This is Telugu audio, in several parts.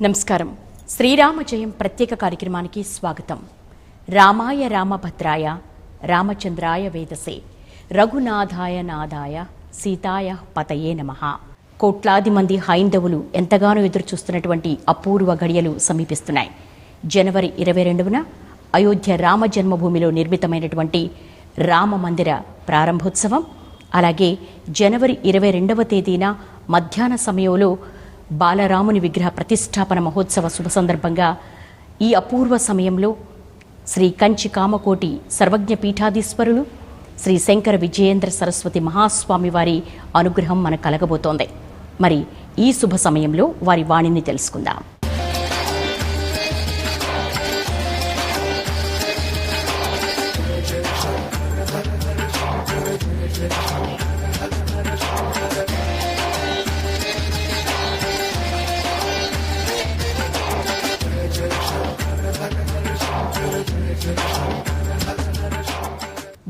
నమస్కారం. శ్రీరామ జయం ప్రత్యేక కార్యక్రమానికి స్వాగతం. రామాయ రామభద్రాయ రామచంద్రాయ వేదసే రఘునాథాయ నాదాయ సీతాయ పతయే నమః. కోట్లాది మంది హైందవులు ఎంతగానో ఎదురుచూస్తున్నటువంటి అపూర్వ గడియలు సమీపిస్తున్నాయి. జనవరి 22న అయోధ్య రామ జన్మభూమిలో నిర్మితమైనటువంటి రామ మందిర ప్రారంభోత్సవం, అలాగే జనవరి 22వ తేదీన మధ్యాహ్న సమయంలో బాలరాముని విగ్రహ ప్రతిష్టాపన మహోత్సవ శుభ సందర్భంగా ఈ అపూర్వ సమయంలో శ్రీ కంచి కామకోటి సర్వజ్ఞ పీఠాధీశ్వరులు శ్రీ శంకర విజయేంద్ర సరస్వతి మహాస్వామి వారి అనుగ్రహం మనకు కలగబోతోంది. మరి ఈ శుభ సమయంలో వారి వాణిని తెలుసుకుందాం.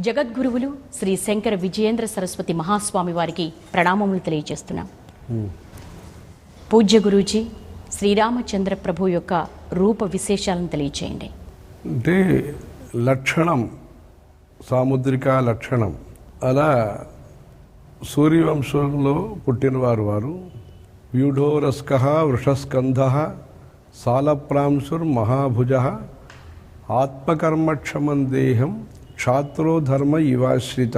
జగద్గురువులు శ్రీ శంకర విజయేంద్ర సరస్వతి మహాస్వామి వారికి ప్రణామములు తెలియజేస్తున్నాం. పూజ్య గురూజీ, శ్రీరామచంద్ర ప్రభు యొక్క రూప విశేషాలను తెలియచేయండి. అంటే లక్షణం, సాముద్రిక లక్షణం. అలా సూర్యవంశంలో పుట్టినవారు వారు. వ్యూఢోరస్క వృషస్కంధ సాలప్రాంశుర్ మహాభుజ ఆత్మకర్మక్షమం దేహం క్షాత్రో ధర్మ ఇవాశ్రిత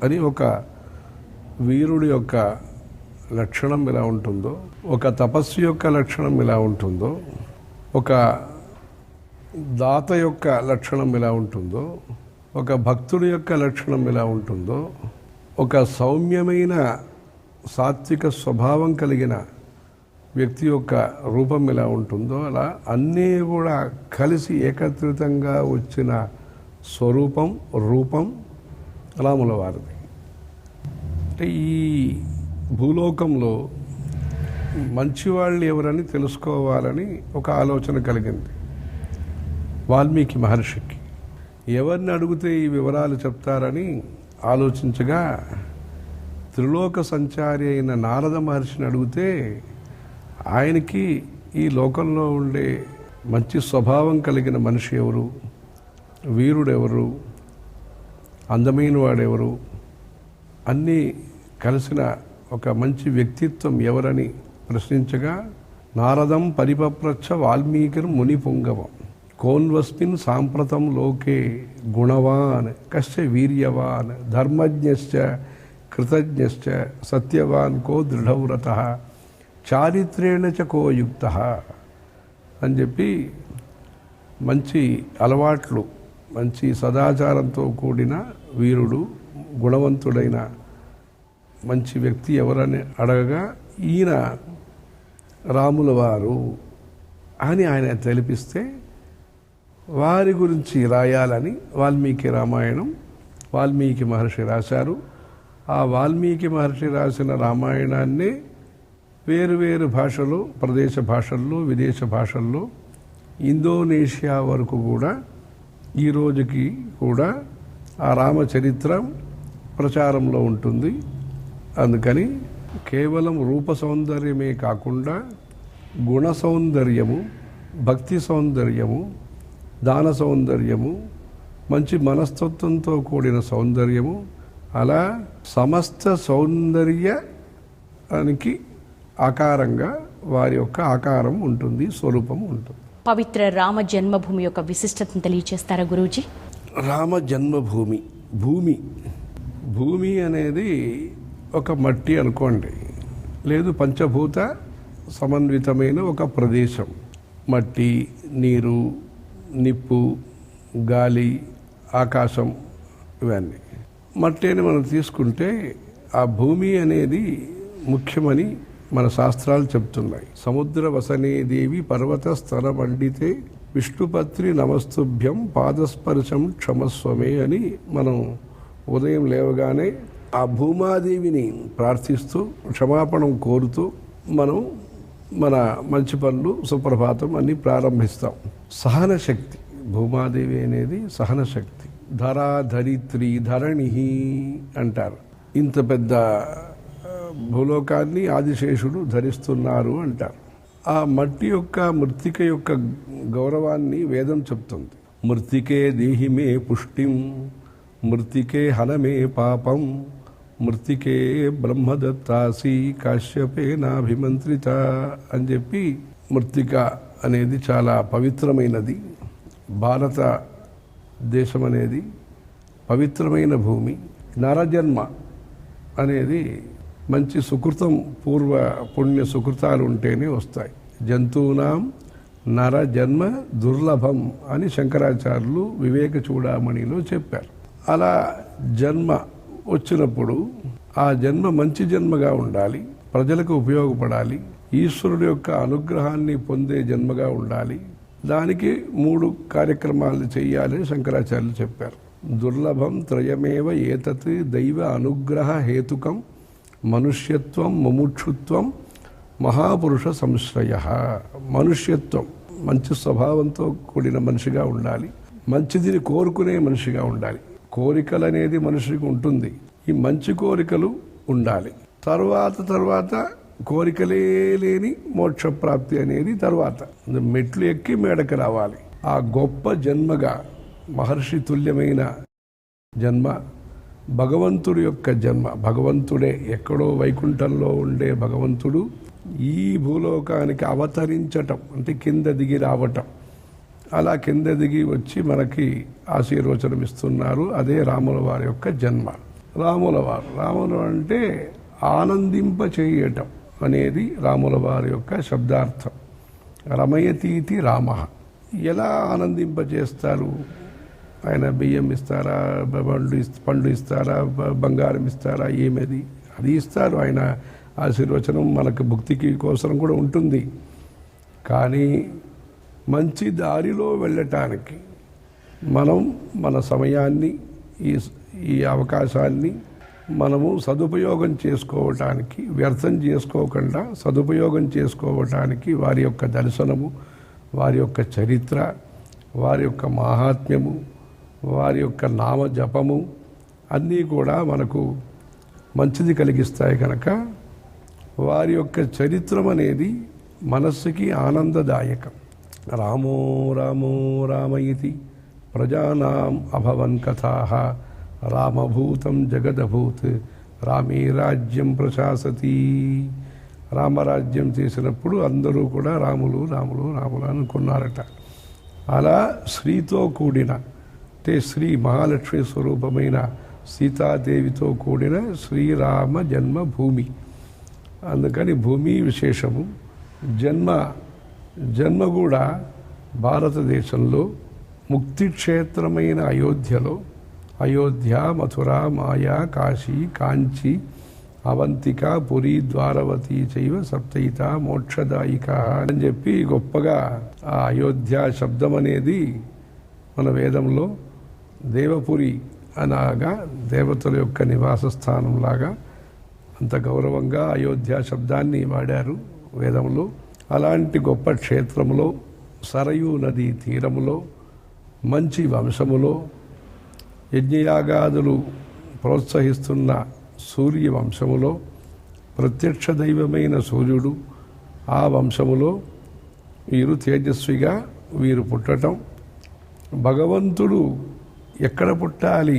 అని ఒక వీరుడి యొక్క లక్షణం ఎలా ఉంటుందో, ఒక తపస్సు యొక్క లక్షణం ఎలా ఉంటుందో, ఒక దాత యొక్క లక్షణం ఎలా ఉంటుందో, ఒక భక్తుడి యొక్క లక్షణం ఎలా ఉంటుందో, ఒక సౌమ్యమైన సాత్విక స్వభావం కలిగిన వ్యక్తి యొక్క రూపం ఎలా ఉంటుందో, అలా అన్నీ కూడా కలిసి ఏకత్రితంగా వచ్చిన స్వరూపం, రూపం రాముల వారిది. అంటే ఈ భూలోకంలో మంచివాళ్ళు ఎవరని తెలుసుకోవాలని ఒక ఆలోచన కలిగింది వాల్మీకి మహర్షికి. ఎవరిని అడిగితే ఈ వివరాలు చెప్తారని ఆలోచించగా త్రిలోక సంచారి అయిన నారద మహర్షిని అడిగితే ఆయనకి ఈ లోకంలో ఉండే మంచి స్వభావం కలిగిన మనిషి ఎవరు, వీరుడెవరు, అందమైన వాడెవరు, అన్నీ కలిసిన ఒక మంచి వ్యక్తిత్వం ఎవరని ప్రశ్నించగా నారదం పరిపప్రచ్ఛ వాల్మీకిర్ ముని పుంగవం కోన్వస్మిన్ సాంప్రతం లోకే గుణవాన్ కశ్చ వీర్యవాన్ ధర్మజ్ఞశ్చ కృతజ్ఞశ్చ సత్యవాన్ కో దృఢవ్రత చారిత్రేణ చ కో యుక్త అని చెప్పి మంచి అలవాట్లు, మంచి సదాచారంతో కూడిన వీరుడు, గుణవంతుడైన మంచి వ్యక్తి ఎవరని అడగగా ఈయన రాముల వారు అని ఆయన తెలిపిస్తే వారి గురించి రాయాలని వాల్మీకి రామాయణం వాల్మీకి మహర్షి రాశారు. ఆ వాల్మీకి మహర్షి రాసిన రామాయణాన్ని వేరు భాషలు, ప్రదేశ భాషల్లో, విదేశ భాషల్లో, ఇండోనేషియా వరకు కూడా ఈ రోజుకి కూడా ఆ రామచరిత్రం ప్రచారంలో ఉంటుంది. అందుకని కేవలం రూప సౌందర్యమే కాకుండా గుణ సౌందర్యము, భక్తి సౌందర్యము, దాన సౌందర్యము, మంచి మనస్తత్వంతో కూడిన సౌందర్యము, అలా సమస్త సౌందర్యానికి ఆకారంగా వారి యొక్క ఆకారం ఉంటుంది, స్వరూపం ఉంటుంది. పవిత్ర రామ జన్మభూమి యొక్క విశిష్టతను తెలియచేస్తారా గురూజీ? రామ జన్మభూమి, భూమి అనేది ఒక మట్టి అనుకోండి, లేదు పంచభూత సమన్వితమైన ఒక ప్రదేశం. మట్టి, నీరు, నిప్పు, గాలి, ఆకాశం, ఇవన్నీ. మట్టి అని మనం తీసుకుంటే ఆ భూమి అనేది ముఖ్యమని మన శాస్త్రాలు చెప్తున్నాయి. సముద్ర వసనే దేవి పర్వత స్తర మండితే విష్ణుపత్రి నమస్తుభ్యం పాదస్పర్శం క్షమస్వమే అని మనం ఉదయం లేవగానే ఆ భూమాదేవిని ప్రార్థిస్తూ క్షమాపణం కోరుతూ మనం మన మంచి పనులు, సుప్రభాతం అన్నీ ప్రారంభిస్తాం. సహన శక్తి, భూమాదేవి అనేది సహన శక్తి. ధరా ధరిత్రి ధరణి అంటారు. ఇంత పెద్ద భూలోకాన్ని ఆదిశేషుడు ధరిస్తున్నారు అంటారు. ఆ మట్టి యొక్క మృత్తిక యొక్క గౌరవాన్ని వేదం చెప్తుంది. మృత్తికే దేహిమే పుష్టిం, మృత్తికే హనమే పాపం, మృత్తికే బ్రహ్మదత్తాసి కాశ్యపేనాభిమంత్రిత అని చెప్పి, మృత్తిక అనేది చాలా పవిత్రమైనది. భారత దేశం అనేది పవిత్రమైన భూమి. నరజన్మ అనేది మంచి సుకృతం, పూర్వ పుణ్య సుకృతాలు ఉంటేనే వస్తాయి. జంతువునాం నర జన్మ దుర్లభం అని శంకరాచార్యులు వివేక చూడామణిలో చెప్పారు. అలా జన్మ వచ్చినప్పుడు ఆ జన్మ మంచి జన్మగా ఉండాలి, ప్రజలకు ఉపయోగపడాలి, ఈశ్వరుడు యొక్క అనుగ్రహాన్ని పొందే జన్మగా ఉండాలి. దానికి 3 కార్యక్రమాలు చేయాలని శంకరాచార్యులు చెప్పారు. దుర్లభం త్రయమేవ ఏతత్ దైవ అనుగ్రహ హేతుకం మనుష్యత్వం ముముక్షుత్వం మహాపురుష సంశ్రయ. మనుష్యత్వం మంచి స్వభావంతో కూడిన మనిషిగా ఉండాలి, మంచిదిని కోరుకునే మనిషిగా ఉండాలి. కోరికలు అనేది మనిషికి ఉంటుంది, ఈ మంచి కోరికలు ఉండాలి. తర్వాత కోరికలే లేని మోక్షప్రాప్తి అనేది తర్వాత. మెట్లు ఎక్కి మేడకి రావాలి. ఆ గొప్ప జన్మగా మహర్షి తుల్యమైన జన్మ, భగవంతుడి యొక్క జన్మ. భగవంతుడే ఎక్కడో వైకుంఠంలో ఉండే భగవంతుడు ఈ భూలోకానికి అవతరించటం అంటే కింద దిగి రావటం. అలా కింద దిగి వచ్చి మనకి ఆశీర్వచనం ఇస్తున్నారు. అదే రాముల వారి యొక్క జన్మ. రాములు అంటే ఆనందింప చేయటం అనేది రాముల వారి యొక్క శబ్దార్థం. రమయతీతి రామ. ఎలా ఆనందింప చేస్తారు? ఆయన బియ్యం ఇస్తారా, పండు ఇస్తారా, బంగారం ఇస్తారా, ఏమది అది ఇస్తారు. ఆయన ఆశీర్వచనం మనకు భక్తికి కోసం కూడా ఉంటుంది. కానీ మంచి దారిలో వెళ్ళటానికి మనం మన సమయాన్ని, ఈ అవకాశాన్ని మనము సదుపయోగం చేసుకోవటానికి, వ్యర్థం చేసుకోకుండా సదుపయోగం చేసుకోవటానికి వారి యొక్క దర్శనము, వారి యొక్క చరిత్ర, వారి యొక్క మాహాత్మ్యము, వారి యొక్క నామ జపము అన్నీ కూడా మనకు మంచిది కలిగిస్తాయి. కనుక వారి యొక్క చరిత్రం అనేది మనస్సుకి ఆనందదాయకం. రామో రామో రామయితి ప్రజానాం అభవన్ కథాః రామభూతం జగదభూత్ రామే రాజ్యం ప్రశాసతి. రామరాజ్యం చేసినప్పుడు అందరూ కూడా రాములు రాములు రాములు అనుకున్నారట. అలా శ్రీతో కూడిన, అంటే శ్రీ మహాలక్ష్మి స్వరూపమైన సీతాదేవితో కూడిన శ్రీరామ జన్మభూమి. అందుకని భూమి విశేషము. జన్మ కూడా భారతదేశంలో ముక్తి క్షేత్రమైన అయోధ్యలో, అయోధ్య, మథుర, మాయా, కాశీ, కాంచి, అవంతిక, పురి, ద్వారవతి చైవ సప్తయిత మోక్షదాయిక అని చెప్పి గొప్పగా ఆ అయోధ్య శబ్దం అనేది మన వేదంలో దేవపురి అనగా దేవతల యొక్క నివాస స్థానంలాగా అంత గౌరవంగా అయోధ్య శబ్దాన్ని వాడారు వేదంలో. అలాంటి గొప్ప క్షేత్రంలో, సరయూ నదీ తీరములో, మంచి వంశములో, యజ్ఞయాగాదులు ప్రోత్సహిస్తున్న సూర్య వంశములో, ప్రత్యక్ష దైవమైన సూర్యుడు ఆ వంశములో వీరు తేజస్విగా వీరు పుట్టటం. భగవంతుడు ఎక్కడ పుట్టాలి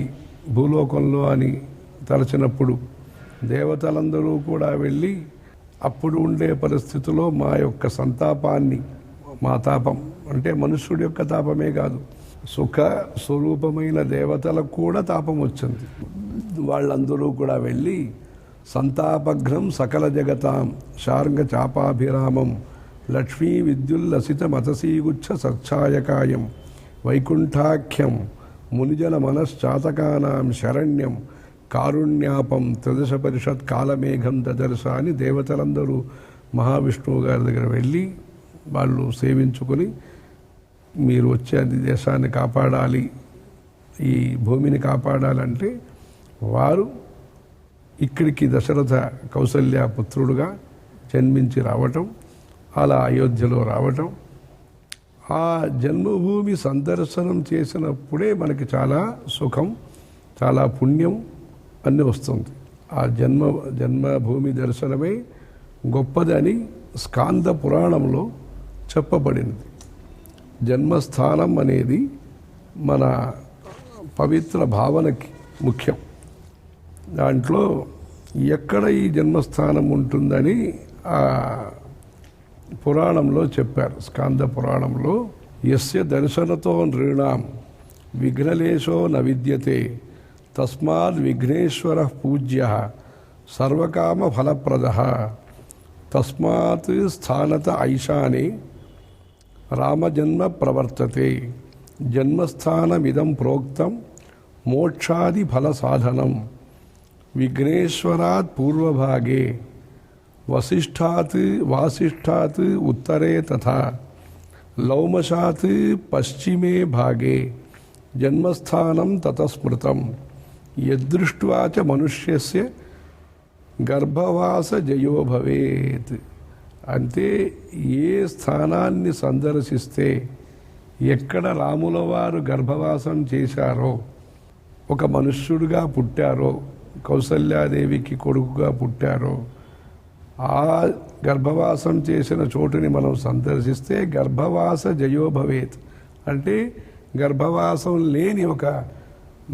భూలోకంలో అని తలచినప్పుడు దేవతలందరూ కూడా వెళ్ళి అప్పుడు ఉండే పరిస్థితిలో మా యొక్క సంతాపాన్ని, మా తాపం అంటే మనుష్యుడి యొక్క తాపమే కాదు, సుఖ స్వరూపమైన దేవతలకు కూడా తాపం వచ్చింది. వాళ్ళందరూ కూడా వెళ్ళి సంతాపఘ్నం సకల జగతాం శార్ంగ చాపాభిరామం లక్ష్మీ విద్యుల్లసిత మతసీగుచ్చ సచ్ఛాయకాయం వైకుంఠాఖ్యం మునిజన మనశ్చాతకానాం శరణ్యం కారుణ్యాపం త్రిదశ పరిషత్ కాలమేఘం దదర్శ అని దేవతలందరూ మహావిష్ణువు గారి దగ్గర వెళ్ళి వాళ్ళు సేవించుకొని, మీరు వచ్చే దేశాన్ని కాపాడాలి, ఈ భూమిని కాపాడాలంటే వారు ఇక్కడికి దశరథ కౌసల్య పుత్రుడుగా జన్మించి రావటం, అలా అయోధ్యలో రావటం, ఆ జన్మభూమి సందర్శనం చేసినప్పుడే మనకి చాలా సుఖం, చాలా పుణ్యం అన్నీ వస్తుంది. ఆ జన్మభూమి దర్శనమే గొప్పదని స్కాంద పురాణంలో చెప్పబడినది. జన్మస్థానం అనేది మన పవిత్ర భావనకి ముఖ్యం. దాంట్లో ఎక్కడ ఈ జన్మస్థానం ఉంటుందని ఆ పురాణంలో చెప్పారు. స్కాంద పురాణంలో యస్య దర్శనతో నృణాం విఘ్నలేశో న విద్యతే తస్మాద్ విఘ్నేశ్వర పూజ్య సర్వకామ ఫలప్రద తస్మాత్ స్థానత ఐశానే రామజన్మ ప్రవర్తతే జన్మస్థానమిదం ప్రోక్తం మోక్షాది ఫల సాధనం విఘ్నేశ్వరాత్ పూర్వభాగే వాసిష్ఠాత్ ఉత్తరే తథా లౌమశాత్ పశ్చిమే భాగే జన్మస్థానం తతస్మృతం యదృష్ట్వా చ మనుష్యస్య గర్భవాస జయో భవేత్. అంటే ఏ స్థానాన్ని సందర్శిస్తే ఎక్కడ రాముల వారు గర్భవాసం చేశారో, ఒక మనుష్యుడిగా పుట్టారో, కౌసల్యాదేవికి కొడుకుగా పుట్టారో, ఆ గర్భవాసం చేసిన చోటుని మనం సందర్శిస్తే గర్భవాస జయో భవేత్ అంటే గర్భవాసం లేని ఒక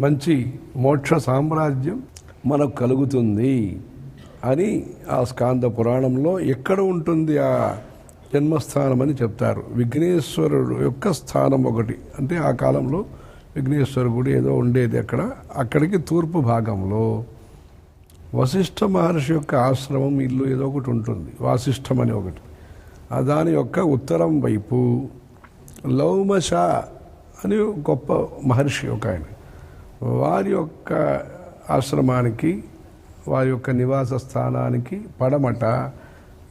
మంచి మోక్ష సామ్రాజ్యం మనకు కలుగుతుంది అని ఆ స్కాంద పురాణంలో ఎక్కడ ఉంటుంది ఆ జన్మస్థానం అని చెప్తారు. విఘ్నేశ్వరుడు యొక్క స్థానం ఒకటి, అంటే ఆ కాలంలో విఘ్నేశ్వర గుడి ఏదో ఉండేది అక్కడికి తూర్పు భాగంలో వశిష్ఠ మహర్షి యొక్క ఆశ్రమం ఇల్లు ఏదో ఒకటి ఉంటుంది, వాసిష్ఠం అని ఒకటి. దాని యొక్క ఉత్తరం వైపు లౌమష అని గొప్ప మహర్షి ఒక ఆయన, వారి యొక్క ఆశ్రమానికి, వారి యొక్క నివాస స్థానానికి పడమట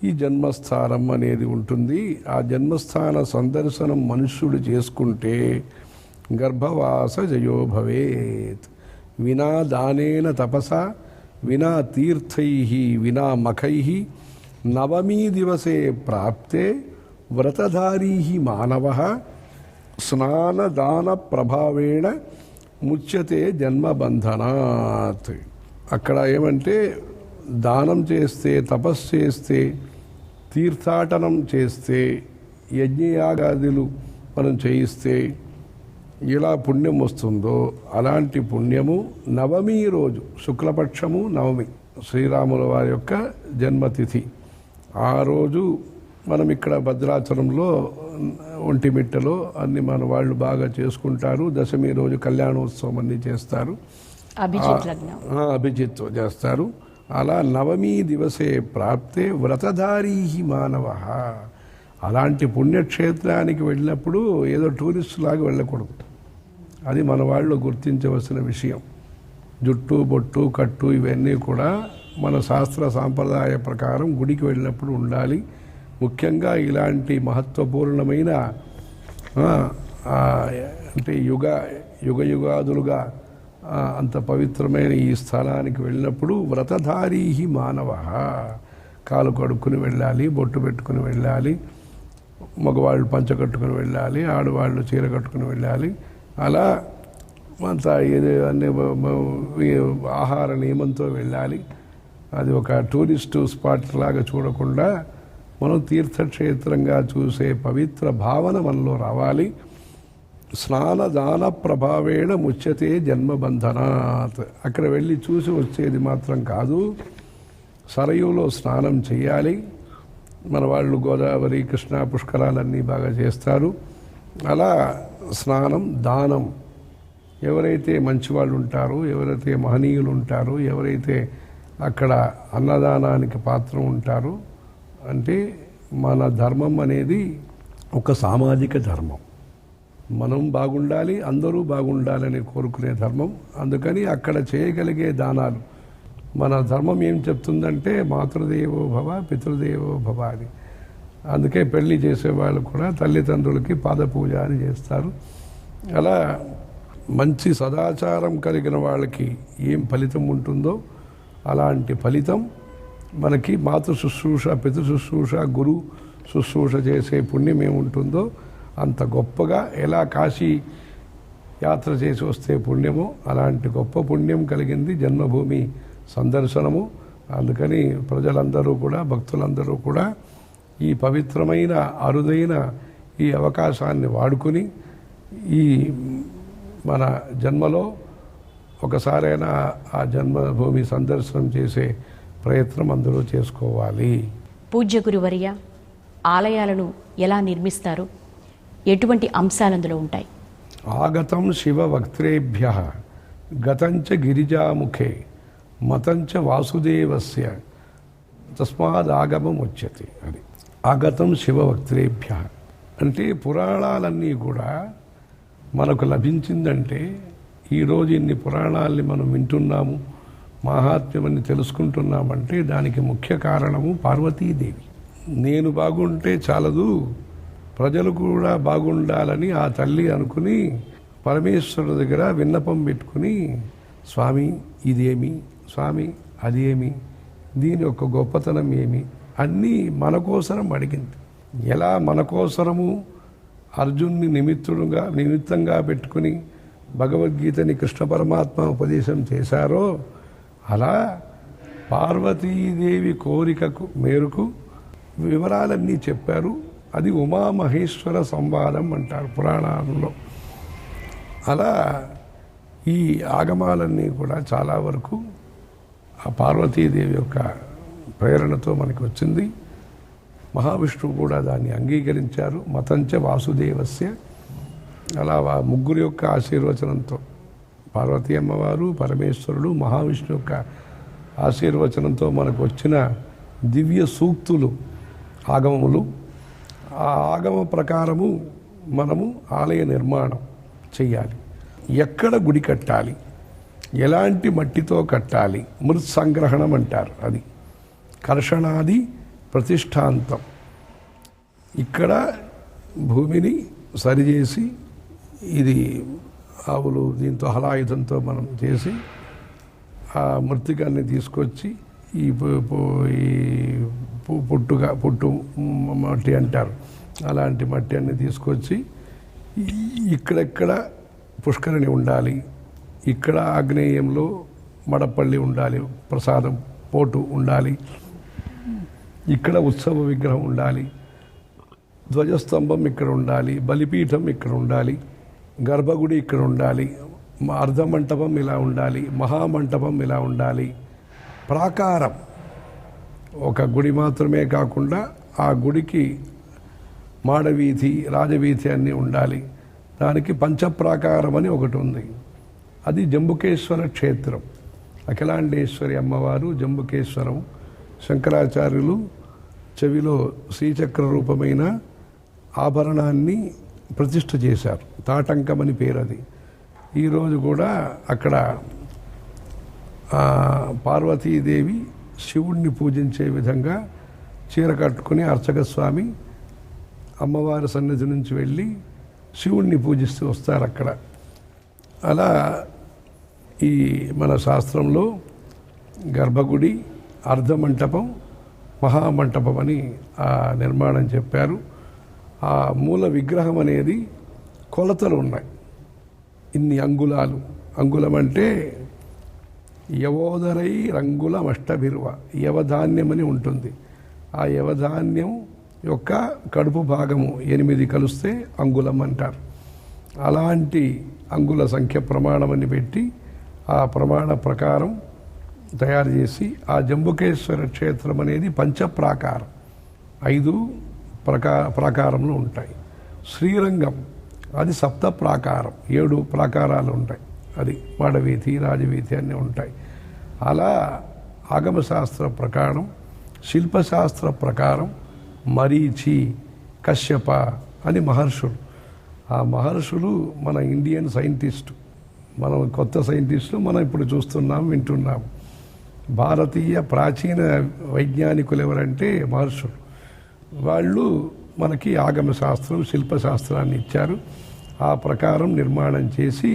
ఈ జన్మస్థానం అనేది ఉంటుంది. ఆ జన్మస్థాన సందర్శనం మనుష్యుడు చేసుకుంటే గర్భవాస జయో భవేత్. వినా దానేన తపస వినా తీర్థై వినా మఖై నవమీ దివసే ప్రాప్తే వ్రతధారీ మానవ స్నానదాన ప్రభావేణ ముచ్యతే జన్మబంధనాత్. అక్కడ ఏమంటే దానం చేస్తే, తపస్సు చేస్తే, తీర్థాటనం చేస్తే, యజ్ఞయాగాదులు మనం చేయిస్తే ఎలా పుణ్యం వస్తుందో అలాంటి పుణ్యము నవమి రోజు, శుక్లపక్షము నవమి, శ్రీరాముల వారి యొక్క జన్మతిథి. ఆ రోజు మనం ఇక్కడ భద్రాచలంలో ఒంటిమిట్టలో అన్ని మన వాళ్ళు బాగా చేసుకుంటారు. దశమి రోజు కళ్యాణోత్సవం అన్ని చేస్తారు, అభిజిత్ చేస్తారు. అలా నవమీ దివసే ప్రాప్తే వ్రతధారీ మానవ. అలాంటి పుణ్యక్షేత్రానికి వెళ్ళినప్పుడు ఏదో టూరిస్ట్ లాగా వెళ్ళకూడదు. అది మన వాళ్ళు గుర్తించవలసిన విషయం. జుట్టు, బొట్టు, కట్టు ఇవన్నీ కూడా మన శాస్త్ర సాంప్రదాయ ప్రకారం గుడికి వెళ్ళినప్పుడు ఉండాలి. ముఖ్యంగా ఇలాంటి మహత్వపూర్ణమైన అంటే యుగాదులుగా అంత పవిత్రమైన ఈ స్థలానికి వెళ్ళినప్పుడు వ్రతధారీ మానవ. కాలు కడుక్కుని వెళ్ళాలి, బొట్టు పెట్టుకుని వెళ్ళాలి, మగవాళ్ళు పంచ కట్టుకుని వెళ్ళాలి, ఆడవాళ్ళు చీర కట్టుకుని వెళ్ళాలి. అలా అంత అన్ని ఆహార నియమంతో వెళ్ళాలి. అది ఒక టూరిస్టు స్పాట్ లాగా చూడకుండా మనం తీర్థక్షేత్రంగా చూసే పవిత్ర భావన మనలో రావాలి. స్నానదాన ప్రభావేణ ముచ్యతే జన్మబంధనాత్. అక్కడ వెళ్ళి చూసి వచ్చేది మాత్రం కాదు, సరయులో స్నానం చేయాలి. మన వాళ్ళు గోదావరి, కృష్ణా పుష్కరాలన్నీ బాగా చేస్తారు. అలా స్నానం, దానం, ఎవరైతే మంచివాళ్ళు ఉంటారో, ఎవరైతే మహనీయులు ఉంటారో, ఎవరైతే అక్కడ అన్నదానానికి పాత్రం ఉంటారో, అంటే మన ధర్మం అనేది ఒక సామాజిక ధర్మం. మనం బాగుండాలి, అందరూ బాగుండాలని కోరుకునే ధర్మం. అందుకని అక్కడ చేయగలిగే దానాలు, మన ధర్మం ఏం చెప్తుందంటే మాతృదేవో భవ పితృదేవో భవ అని. అందుకే పెళ్లి చేసేవాళ్ళు కూడా తల్లిదండ్రులకి పాదపూజ అని చేస్తారు. అలా మంచి సదాచారం కలిగిన వాళ్ళకి ఏం ఫలితం ఉంటుందో అలాంటి ఫలితం మనకి మాతృ శుశ్రూష, పితృ శుశ్రూష, గురు శుశ్రూష చేసే పుణ్యం ఏముంటుందో అంత గొప్పగా, ఎలా కాశీ యాత్ర చేసి వస్తే పుణ్యమో అలాంటి గొప్ప పుణ్యం కలిగింది జన్మభూమి సందర్శనము. అందుకని ప్రజలందరూ కూడా, భక్తులందరూ కూడా ఈ పవిత్రమైన అరుదైన ఈ అవకాశాన్ని వాడుకుని ఈ మన జన్మలో ఒకసారైనా ఆ జన్మభూమి సందర్శనం చేసే ప్రయత్నం అందరూ చేసుకోవాలి. పూజ్య గురువర్య, ఆలయాలను ఎలా నిర్మిస్తారు? ఎటువంటి అంశాలు అందులో ఉంటాయి? ఆగతం శివ వక్త్రేభ్య గతంచ గిరిజాముఖే మతంచ వాసుదేవస్య తస్మాదాగమం వచ్చేది. అది ఆగతం శివ వక్త్రేభ్య అంటే పురాణాలన్నీ కూడా మనకు లభించిందంటే ఈరోజు ఇన్ని పురాణాలని మనం వింటున్నాము, మహాత్మ్యమని తెలుసుకుంటున్నామంటే దానికి ముఖ్య కారణము పార్వతీదేవి. నేను బాగుంటే చాలదు, ప్రజలు కూడా బాగుండాలని ఆ తల్లి అనుకుని పరమేశ్వరుడి దగ్గర విన్నపం పెట్టుకుని, స్వామి ఇదేమి, స్వామి అదేమి, దీని యొక్క గొప్పతనం ఏమి అన్నీ మన కోసరం అడిగింది. ఎలా మన కోసరము అర్జున్ని నిమిత్తంగా పెట్టుకుని భగవద్గీతని కృష్ణ పరమాత్మ ఉపదేశం చేశారో అలా పార్వతీదేవి కోరికకు మేరకు వివరాలన్నీ చెప్పారు. అది ఉమామహేశ్వర సంవాదం అంటారు పురాణాలలో. అలా ఈ ఆగమాలన్నీ కూడా చాలా వరకు ఆ పార్వతీదేవి యొక్క ప్రేరణతో మనకి వచ్చింది. మహావిష్ణువు కూడా దాన్ని అంగీకరించారు. మతంచ వాసుదేవస్య, అలా ముగ్గురు యొక్క ఆశీర్వచనంతో పార్వతీ అమ్మవారు, పరమేశ్వరుడు, మహావిష్ణు యొక్క ఆశీర్వచనంతో మనకు వచ్చిన దివ్య సూక్తులు ఆగమములు. ఆ ఆగమ ప్రకారము మనము ఆలయ నిర్మాణం చెయ్యాలి. ఎక్కడ గుడి కట్టాలి, ఎలాంటి మట్టితో కట్టాలి, మృత్ సంగ్రహణం అంటారు. అది కర్షణాది ప్రతిష్టాంతం. ఇక్కడ భూమిని సరిచేసి ఇది ఆవులు దీంతో హలాయుధంతో మనం చేసి ఆ మృతికాన్ని తీసుకొచ్చి ఈ పుట్టు మట్టి అంటారు, అలాంటి మట్టి అన్ని తీసుకొచ్చి ఇక్కడెక్కడ పుష్కరిణి ఉండాలి, ఇక్కడ ఆగ్నేయంలో మడపల్లి ఉండాలి, ప్రసాదం పోటు ఉండాలి, ఇక్కడ ఉత్సవ విగ్రహం ఉండాలి, ధ్వజస్తంభం ఇక్కడ ఉండాలి, బలిపీఠం ఇక్కడ ఉండాలి, గర్భగుడి ఇక్కడ ఉండాలి, అర్ధమంటపం ఇలా ఉండాలి, మహామంటపం ఇలా ఉండాలి. ప్రాకారం ఒక గుడి మాత్రమే కాకుండా ఆ గుడికి మాడవీధి, రాజవీధి అన్నీ ఉండాలి. దానికి పంచప్రాకారం అని ఒకటి ఉంది. అది జంబుకేశ్వర క్షేత్రం. అఖిలాండేశ్వరి అమ్మవారు జంబుకేశ్వరం. శంకరాచార్యులు చెవిలో శ్రీచక్ర రూపమైన ఆభరణాన్ని ప్రతిష్ఠ చేశారు. తాటంకమని పేరు అది. ఈరోజు కూడా అక్కడ పార్వతీదేవి శివుణ్ణి పూజించే విధంగా చీర కట్టుకుని అర్చక స్వామి అమ్మవారి సన్నిధి నుంచి వెళ్ళి శివుణ్ణి పూజిస్తూ వస్తారు అక్కడ. అలా ఈ మన శాస్త్రంలో గర్భగుడి, అర్ధమంటపం, మహామంటపం అని ఆ నిర్మాణం చెప్పారు. ఆ మూల విగ్రహం అనేది కొలతలు ఉన్నాయి. ఇన్ని అంగుళాలు. అంగుళం అంటే యవోదరై రంగులమష్టభిర్వ, యవధాన్యం అని ఉంటుంది. ఆ యవధాన్యం యొక్క కడుపు భాగము 8 కలిస్తే అంగుళం అంటారు. అలాంటి అంగుళ సంఖ్య ప్రమాణమని పెట్టి ఆ ప్రమాణ ప్రకారం తయారు చేసి ఆ జంబుకేశ్వర క్షేత్రం అనేది పంచప్రాకారం, 5 ప్రాకారములు ఉంటాయి. శ్రీరంగం అది 7 ప్రాకారం, 7 ప్రాకారాలు ఉంటాయి. అది మాడవీధి, రాజవీధి అన్నీ ఉంటాయి. అలా ఆగమశాస్త్ర ప్రకారం, శిల్పశాస్త్ర ప్రకారం మరీచి, కశ్యప అని మహర్షులు. ఆ మహర్షులు మన ఇండియన్ సైంటిస్టు, మనం కొత్త సైంటిస్టులు మనం ఇప్పుడు చూస్తున్నాం, వింటున్నాం. భారతీయ ప్రాచీన వైజ్ఞానికులు ఎవరంటే మహర్షులు. వాళ్ళు మనకి ఆగమశాస్త్రం, శిల్పశాస్త్రాన్ని ఇచ్చారు. ఆ ప్రకారం నిర్మాణం చేసి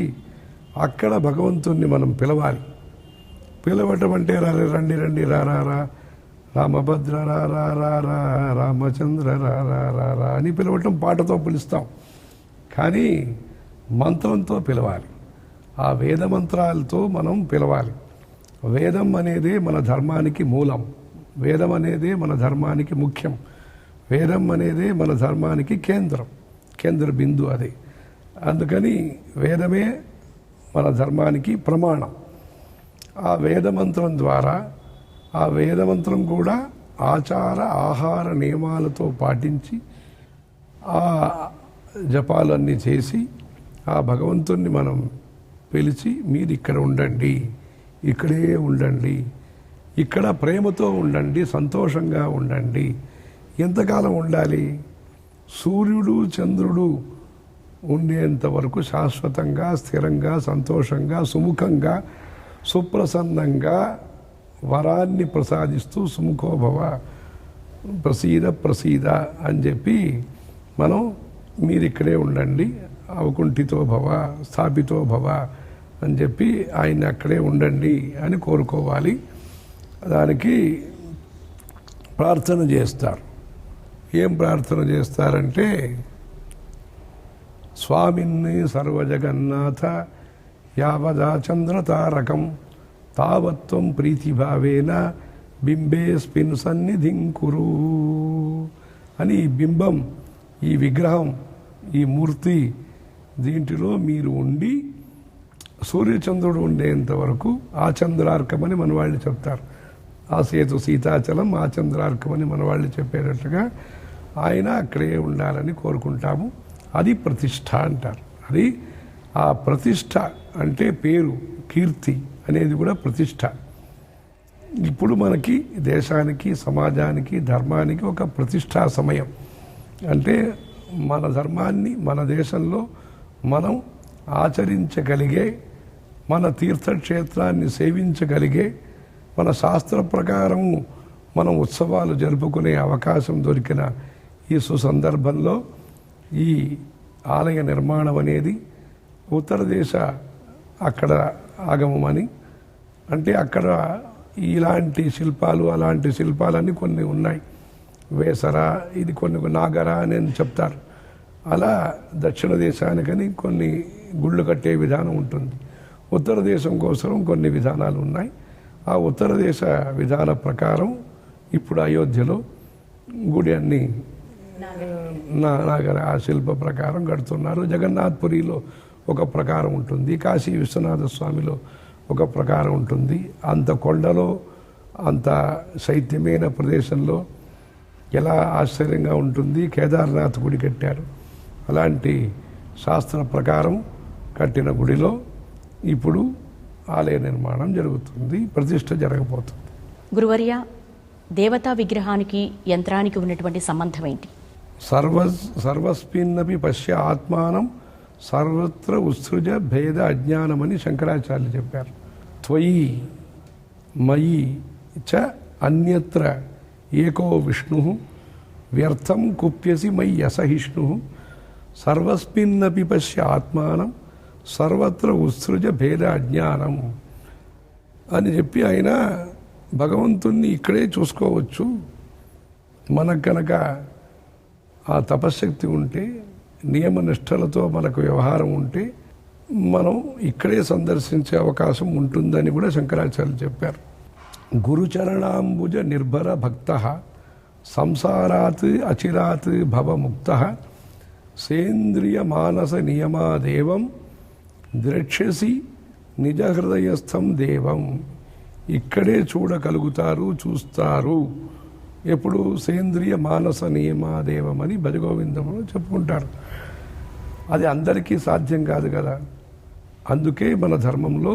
అక్కడ భగవంతుణ్ణి మనం పిలవాలి. పిలవటం అంటే రండి రండి రా రామభద్ర రా రామచంద్ర రా అని పిలవటం, పాటతో పిలుస్తాం. కానీ మంత్రంతో పిలవాలి. ఆ వేద మంత్రాలతో మనం పిలవాలి. వేదం అనేదే మన ధర్మానికి మూలం. వేదం అనేదే మన ధర్మానికి ముఖ్యం. వేదం అనేదే మన ధర్మానికి కేంద్ర బిందు అది. అందుకని వేదమే మన ధర్మానికి ప్రమాణం. ఆ వేదమంత్రం ద్వారా, ఆ వేదమంత్రం కూడా ఆచార ఆహార నియమాలతో పాటించి ఆ జపాలన్నీ చేసి ఆ భగవంతుణ్ణి మనం పిలిచి మీరు ఇక్కడ ఉండండి, ఇక్కడే ఉండండి, ఇక్కడ ప్రేమతో ఉండండి, సంతోషంగా ఉండండి. ఎంతకాలం ఉండాలి? సూర్యుడు చంద్రుడు ఉండేంత వరకు శాశ్వతంగా, స్థిరంగా, సంతోషంగా, సుముఖంగా, సుప్రసన్నంగా వరాన్ని ప్రసాదిస్తూ సుముఖోభవ ప్రసీద అని చెప్పి మనం మీరు ఇక్కడే ఉండండి, అవకుంఠితో భవ స్థాపితో భవ అని చెప్పి ఆయన అక్కడే ఉండండి అని కోరుకోవాలి. దానికి ప్రార్థన చేస్తారు. ఏం ప్రార్థన చేస్తారంటే, స్వామిన్ని సర్వజగన్నాథ యావదా చంద్రతారకం తావత్వం ప్రీతిభావేన బింబేస్మిన్ సన్నిధిం కురు అని. ఈ బింబం, ఈ విగ్రహం, ఈ మూర్తి, దీంట్లో మీరు ఉండి సూర్యచంద్రుడు ఉండేంత వరకు ఆ చంద్రార్కమని మన వాళ్ళు చెప్తారు. ఆ సేతు సీతాచలం ఆ చంద్రార్కమని మన వాళ్ళు చెప్పేటట్టుగా ఆయన అక్కడే ఉండాలని కోరుకుంటాము. అది ప్రతిష్ఠ అంటారు. అది ఆ ప్రతిష్ఠ అంటే పేరు, కీర్తి అనేది కూడా ప్రతిష్ఠ. ఇప్పుడు మనకి దేశానికి, సమాజానికి, ధర్మానికి ఒక ప్రతిష్ఠా సమయం. అంటే మన ధర్మాన్ని మన దేశంలో మనం ఆచరించగలిగే, మన తీర్థక్షేత్రాన్ని సేవించగలిగే, మన శాస్త్ర ప్రకారం మనం ఉత్సవాలు జరుపుకునే అవకాశం దొరికిన ఈ సుసందర్భంలో ఈ ఆలయ నిర్మాణం అనేది ఉత్తర దేశ అక్కడ ఆగమమని, అంటే అక్కడ ఇలాంటి శిల్పాలు, అలాంటి శిల్పాలన్నీ కొన్ని ఉన్నాయి. వేసర, ఇది కొన్ని నాగర అని చెప్తారు. అలా దక్షిణ దేశానికని కొన్ని గుళ్ళు కట్టే విధానం ఉంటుంది. ఉత్తర దేశం కోసం కొన్ని విధానాలు ఉన్నాయి. ఆ ఉత్తర దేశ విధాన ప్రకారం ఇప్పుడు అయోధ్యలో గుడి అన్ని నాగర ఆ శిల్ప ప్రకారం కడుతున్నారు. జగన్నాథ్పురిలో ఒక ప్రకారం ఉంటుంది, కాశీ విశ్వనాథ స్వామిలో ఒక ప్రకారం ఉంటుంది. అంత కొండలో, అంత శైత్యమైన ప్రదేశంలో ఎలా ఆశ్చర్యంగా ఉంటుంది. కేదార్నాథ్ గుడి కట్టారు. అలాంటి శాస్త్ర ప్రకారం కట్టిన గుడిలో ఇప్పుడు ఆలయ నిర్మాణం జరుగుతుంది, ప్రతిష్ఠ జరగబోతుంది. గురువర్య, దేవతా విగ్రహానికి యంత్రానికి ఉన్నటువంటి సంబంధం ఏంటి? సర్వస్మిన్నపి పశ్య ఆత్మానం సర్వత్ర ఉత్సృజ భేద అజ్ఞానమని శంకరాచార్యులు చెప్పారు. త్వయి మయి చ అన్యత్ర ఏకో విష్ణు వ్యర్థం కుప్యసి మయి అసహిష్ణు సర్వస్మిన్నపి పశ్య ఆత్మానం సర్వత్ర ఉత్సృజ భేద అజ్ఞానం అని చెప్పి ఆయన భగవంతుణ్ణి ఇక్కడే చూసుకోవచ్చు. మనకు కనుక ఆ తపశ్శక్తి ఉంటే, నియమనిష్టలతో మనకు వ్యవహారం ఉంటే మనం ఇక్కడే సందర్శించే అవకాశం ఉంటుందని కూడా శంకరాచార్యులు చెప్పారు. గురుచరణాంబుజ నిర్భర భక్త సంసారాత్ అచిరాత్ భవముక్త సేంద్రియ మానస నియమాదేవం ద్రక్ష్యసి నిజ హృదయస్థం దేవం. ఇక్కడే చూడగలుగుతారు, చూస్తారు. ఎప్పుడు? సేంద్రియ మానస నియమాదేవం అని భజగోవిందంలో చెప్పుకుంటారు. అది అందరికీ సాధ్యం కాదు కదా. అందుకే మన ధర్మంలో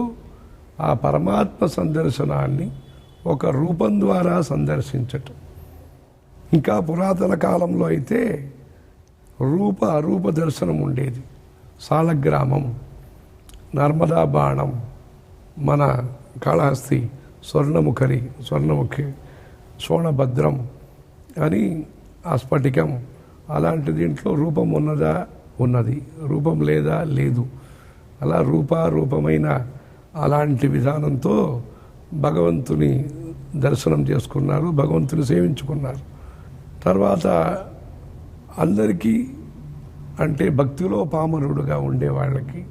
ఆ పరమాత్మ సందర్శనాన్ని ఒక రూపం ద్వారా సందర్శించటం. ఇంకా పురాతన కాలంలో అయితే అరూప దర్శనం ఉండేది. సాలగ్రామం, నర్మదా బాణం, మన కాళహస్తి, స్వర్ణముఖి, శోణభద్రం అని ఆ స్ఫటికం, అలాంటి దీంట్లో రూపం ఉన్నదా? ఉన్నది. రూపం లేదా? లేదు. అలా రూపమైన అలాంటి విధానంతో భగవంతుని దర్శనం చేసుకున్నారు, భగవంతుని సేవించుకున్నారు. తర్వాత అందరికీ, అంటే భక్తిలో పామరుడుగా ఉండే వాళ్ళకి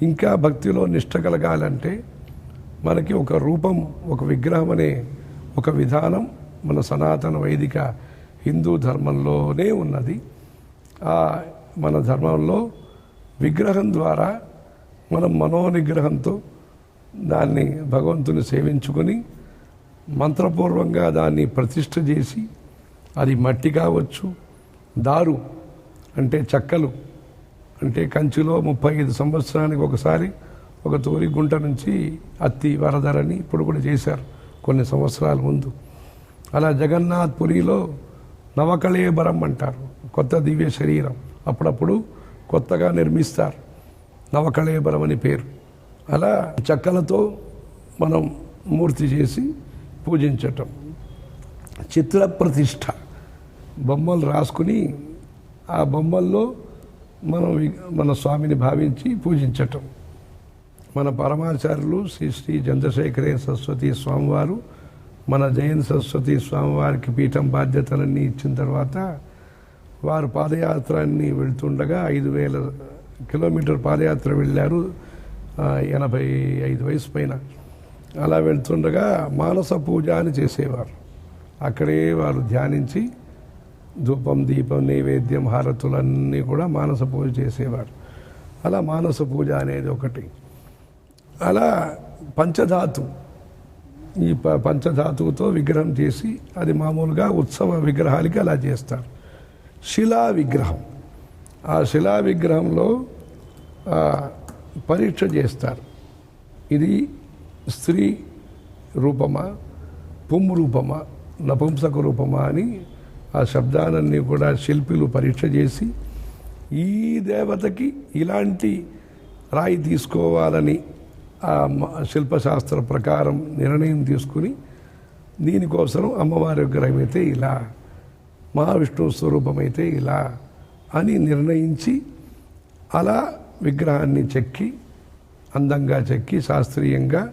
ఇంకా భక్తిలో నిష్ట కలగాలంటే మనకి ఒక రూపం, ఒక విగ్రహం అనే ఒక విధానం మన సనాతన వైదిక హిందూ ధర్మంలోనే ఉన్నది. మన ధర్మంలో విగ్రహం ద్వారా మనం మనోనిగ్రహంతో దాన్ని భగవంతుని సేవించుకొని మంత్రపూర్వంగా దాన్ని ప్రతిష్ఠ చేసి, అది మట్టి కావచ్చు, దారు అంటే చెక్కలు, అంటే కంచిలో 35 సంవత్సరానికి ఒకసారి ఒక తూరి గుంట నుంచి అత్తి వరదరని ఇప్పుడు కూడా చేశారు కొన్ని సంవత్సరాల ముందు. అలా జగన్నాథ్ పురిలో నవకళేబరం అంటారు, కొత్త దివ్య శరీరం అప్పుడప్పుడు కొత్తగా నిర్మిస్తారు, నవకళేబరం అని పేరు. అలా చెక్కలతో మనం మూర్తి చేసి పూజించటం. చిత్ర ప్రతిష్ఠ, బొమ్మలు రాసుకుని ఆ బొమ్మల్లో మన స్వామిని భావించి పూజించటం. మన పరమాచార్యులు శ్రీ శ్రీ చంద్రశేఖరే సరస్వతి స్వామివారు మన జయంత్ సరస్వతి స్వామివారికి పీఠం బాధ్యతలన్నీ ఇచ్చిన తర్వాత వారు పాదయాత్రని వెళ్తుండగా 5,000 కిలోమీటర్ పాదయాత్ర వెళ్ళారు, 85 వయసు పైన. అలా వెళ్తుండగా మానస పూజ అని చేసేవారు. అక్కడే వారు ధ్యానించి ధూపం, దీపం, నైవేద్యం, హారతులన్నీ కూడా మానస పూజ చేసేవారు. అలా మానస పూజ అనేది ఒకటి. అలా పంచధాతు, ఈ పంచధాతువుతో విగ్రహం చేసి అది మామూలుగా ఉత్సవ విగ్రహాలకి అలా చేస్తారు. శిలా విగ్రహం, ఆ శిలా విగ్రహంలో పరీక్ష చేస్తారు. ఇది స్త్రీ రూపమా, పుం రూపమా, నపుంసక రూపమా అని ఆ శబ్దాలన్నీ కూడా శిల్పులు పరీక్ష చేసి ఈ దేవతకి ఇలాంటి రాయి తీసుకోవాలని ఆ శిల్పశాస్త్ర ప్రకారం నిర్ణయం తీసుకుని దీనికోసం అమ్మవారి విగ్రహం అయితే ఇలా, మహావిష్ణువు స్వరూపమైతే ఇలా అని నిర్ణయించి అలా విగ్రహాన్ని చెక్కి అందంగా చెక్కి శాస్త్రీయంగా,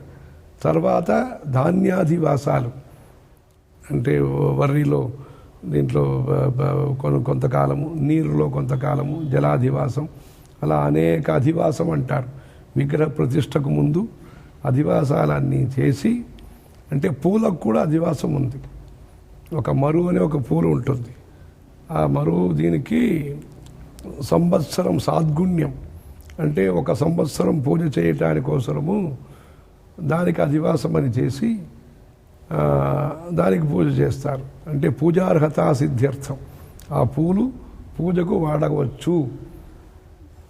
తర్వాత ధాన్యాధివాసాలు అంటే వర్రిలో దీంట్లో కొంతకాలము, నీరులో కొంతకాలము, జలాధివాసం, అలా అనేక అధివాసం అంటారు. విగ్రహ ప్రతిష్టకు ముందు అధివాసాలన్నీ చేసి, అంటే పూలకు కూడా అధివాసం ఉంది. ఒక మరువు అనే ఒక పూలు ఉంటుంది, ఆ మరువు దీనికి సంవత్సరం సాద్గుణ్యం అంటే ఒక సంవత్సరం పూజ చేయటానికోసరము దానికి అధివాసం అని చేసి దానికి పూజ చేస్తారు. అంటే పూజార్హత సిద్ధ్యర్థం ఆ పూలు పూజకు వాడవచ్చు,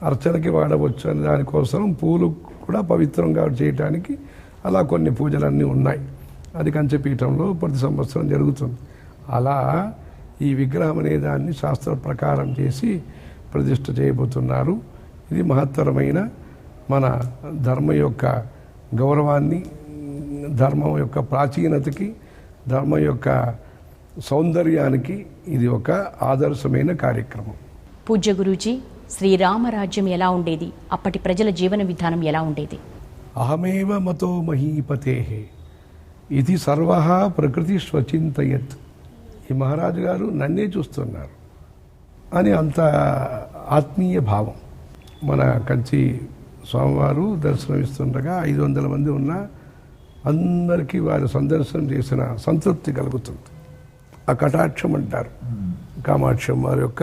అర్చనకి వాడవచ్చు అని దానికోసం పూలు కూడా పవిత్రంగా చేయటానికి అలా కొన్ని పూజలన్నీ ఉన్నాయి. అది కంచపీఠంలో ప్రతి సంవత్సరం జరుగుతుంది. అలా ఈ విగ్రహం అనే దాన్ని శాస్త్ర ప్రకారం చేసి ప్రతిష్ఠ చేయబోతున్నారు. ఇది మహత్తరమైన మన ధర్మం యొక్క గౌరవాన్ని, ధర్మం యొక్క ప్రాచీనతకి, ధర్మం యొక్క సౌందర్యానికి ఇది ఒక ఆదర్శమైన కార్యక్రమం. పూజ్య గురూజీ, శ్రీరామరాజ్యం ఎలా ఉండేది? అప్పటి ప్రజల జీవన విధానం ఎలా ఉండేది? అహమేవ మతో మహీపతే ఇది సర్వః ప్రకృతి స్వచింతయత్. ఈ మహారాజు గారు నన్నే చూస్తున్నారు అని అంత ఆత్మీయ భావం. మన కంచి స్వామివారు దర్శనమిస్తుండగా 500 మంది ఉన్నా అందరికీ వారు సందర్శనం చేసిన సంతృప్తి కలుగుతుంది. ఆ కటాక్షం అంటారు, కామాక్షం వారి యొక్క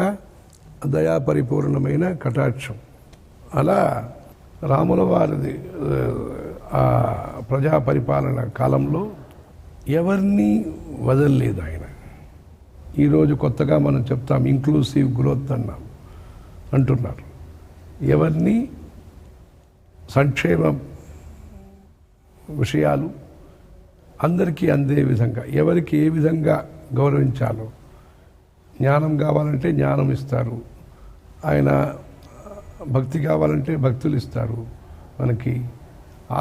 దయా పరిపూర్ణమైన కటాక్షం. అలా రాముల వారిది ఆ ప్రజా పరిపాలన కాలంలో ఎవరిని వదలలేదు ఆయన. ఈరోజు కొత్తగా మనం చెప్తాం ఇంక్లూసివ్ గ్రోత్ అంటున్నారు. ఎవరిని సంక్షేమ విషయాలు అందరికీ అందే విధంగా, ఎవరికి ఏ విధంగా గౌరవించాలో, జ్ఞానం కావాలంటే జ్ఞానం ఇస్తారు, ఆయన భక్తి కావాలంటే భక్తులు ఇస్తారు, మనకి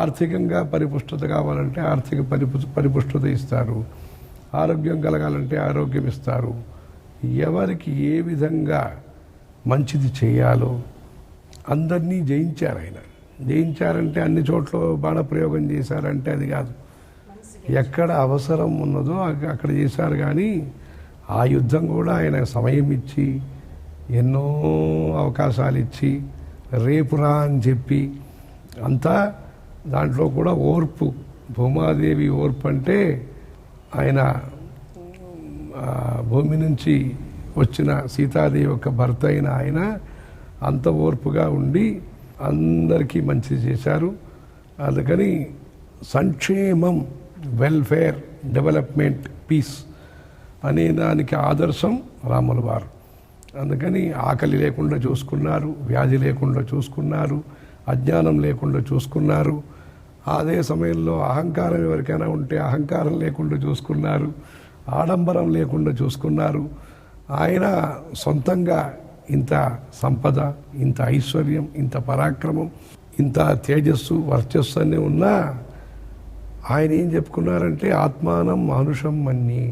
ఆర్థికంగా పరిపుష్టత కావాలంటే ఆర్థిక పరిపుష్టత ఇస్తారు, ఆరోగ్యం కలగాలంటే ఆరోగ్యం ఇస్తారు. ఎవరికి ఏ విధంగా మంచిది చేయాలో అందరినీ జయించారు ఆయన. జయించారంటే అన్ని చోట్ల బాణప్రయోగం చేశారంటే అది కాదు, ఎక్కడ అవసరం ఉన్నదో అక్కడ చేశారు. కానీ ఆ యుద్ధం కూడా ఆయన సమయం ఇచ్చి ఎన్నో అవకాశాలు ఇచ్చి రేపురా అని చెప్పి అంతా దాంట్లో కూడా ఓర్పు, భూమాదేవి ఓర్పు అంటే ఆయన భూమి నుంచి వచ్చిన సీతాదేవి యొక్క భర్త అయిన ఆయన అంత ఓర్పుగా ఉండి అందరికీ మంచి చేశారు. అందుకని సంక్షేమం, వెల్ఫేర్, డెవలప్మెంట్, పీస్ అనే దానికి ఆదర్శం రాముల వారు. అందుకని ఆకలి లేకుండా చూసుకున్నారు, వ్యాధి లేకుండా చూసుకున్నారు, అజ్ఞానం లేకుండా చూసుకున్నారు. అదే సమయంలో అహంకారం ఎవరికైనా ఉంటే అహంకారం లేకుండా చూసుకున్నారు, ఆడంబరం లేకుండా చూసుకున్నారు. ఆయన సొంతంగా ఇంత సంపద, ఇంత ఐశ్వర్యం, ఇంత పరాక్రమం, ఇంత తేజస్సు, వర్చస్సు అన్నీ ఉన్నా ఆయన ఏం చెప్పుకున్నారంటే ఆత్మానం మానుషం మన్ని,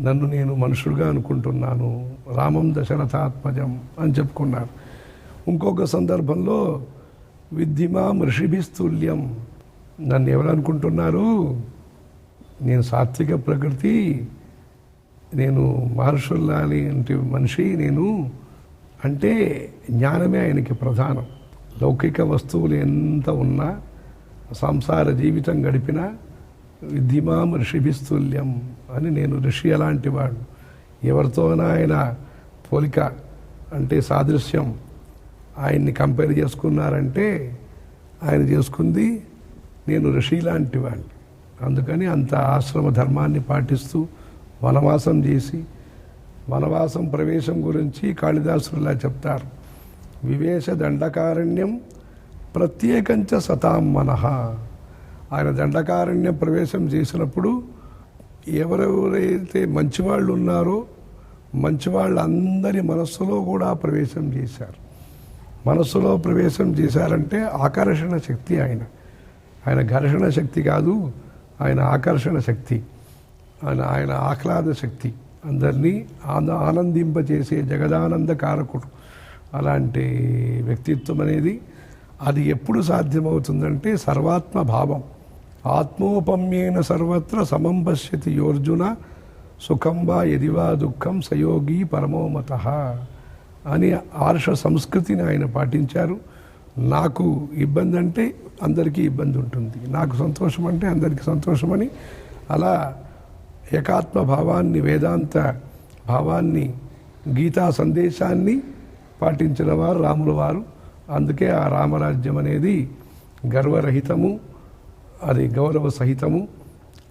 నన్ను నేను మనుషుడుగా అనుకుంటున్నాను, రామం దశరథాత్మజం అని చెప్పుకున్నారు. ఇంకొక సందర్భంలో విద్ధిమాం ఋషిభిస్తుల్యం, నన్ను ఎవరు అనుకుంటున్నారు, నేను సాత్విక ప్రకృతి, నేను మహర్షుల్లాలి అంటే మనిషి నేను అంటే జ్ఞానమే ఆయనకి ప్రధానం. లౌకిక వస్తువులు ఎంత ఉన్నా, సంసార జీవితం గడిపినా విద్ధిమాం ఋషిభిస్తుల్యం అని, నేను ఋషి అలాంటి వాడు. ఎవరితోనైనా ఆయన పోలిక అంటే సాదృశ్యం ఆయన్ని కంపేర్ చేసుకున్నారంటే ఆయన చేసుకుంది నేను ఋషి లాంటి వాడిని. అందుకని అంత ఆశ్రమ ధర్మాన్ని పాటిస్తూ వనవాసం చేసి, వనవాసం ప్రవేశం గురించి కాళిదాసులా చెప్తారు, వివేశ దండకారణ్యం ప్రత్యేకంచ సతాం మనః. ఆయన దండకారణ్యం ప్రవేశం చేసినప్పుడు ఎవరెవరైతే మంచివాళ్ళు ఉన్నారో మంచివాళ్ళందరి మనస్సులో కూడా ప్రవేశం చేశారు. మనస్సులో ప్రవేశం చేశారంటే ఆకర్షణ శక్తి ఆయన ఘర్షణ శక్తి కాదు, ఆయన ఆకర్షణ శక్తి, ఆయన ఆహ్లాద శక్తి, అందరినీ ఆనందింపచేసే జగదానంద కారకుడు. అలాంటి వ్యక్తిత్వం అనేది అది ఎప్పుడు సాధ్యమవుతుందంటే సర్వాత్మ భావం. ఆత్మోపమ్యేన సర్వత్ర సమం పశ్యతి యోర్జున, సుఖం వా యదివా దుఃఖం సయోగి పరమోమతః అని ఆర్ష సంస్కృతిని ఆయన పాటించారు. నాకు ఇబ్బంది అంటే అందరికీ ఇబ్బంది ఉంటుంది, నాకు సంతోషం అంటే అందరికీ సంతోషమని, అలా ఏకాత్మ భావాన్ని, వేదాంత భావాన్ని, గీతా సందేశాన్ని పాటించిన వారు రాముల వారు. అందుకే ఆ రామరాజ్యం అనేది గర్వరహితము, అది గౌరవ సహితము.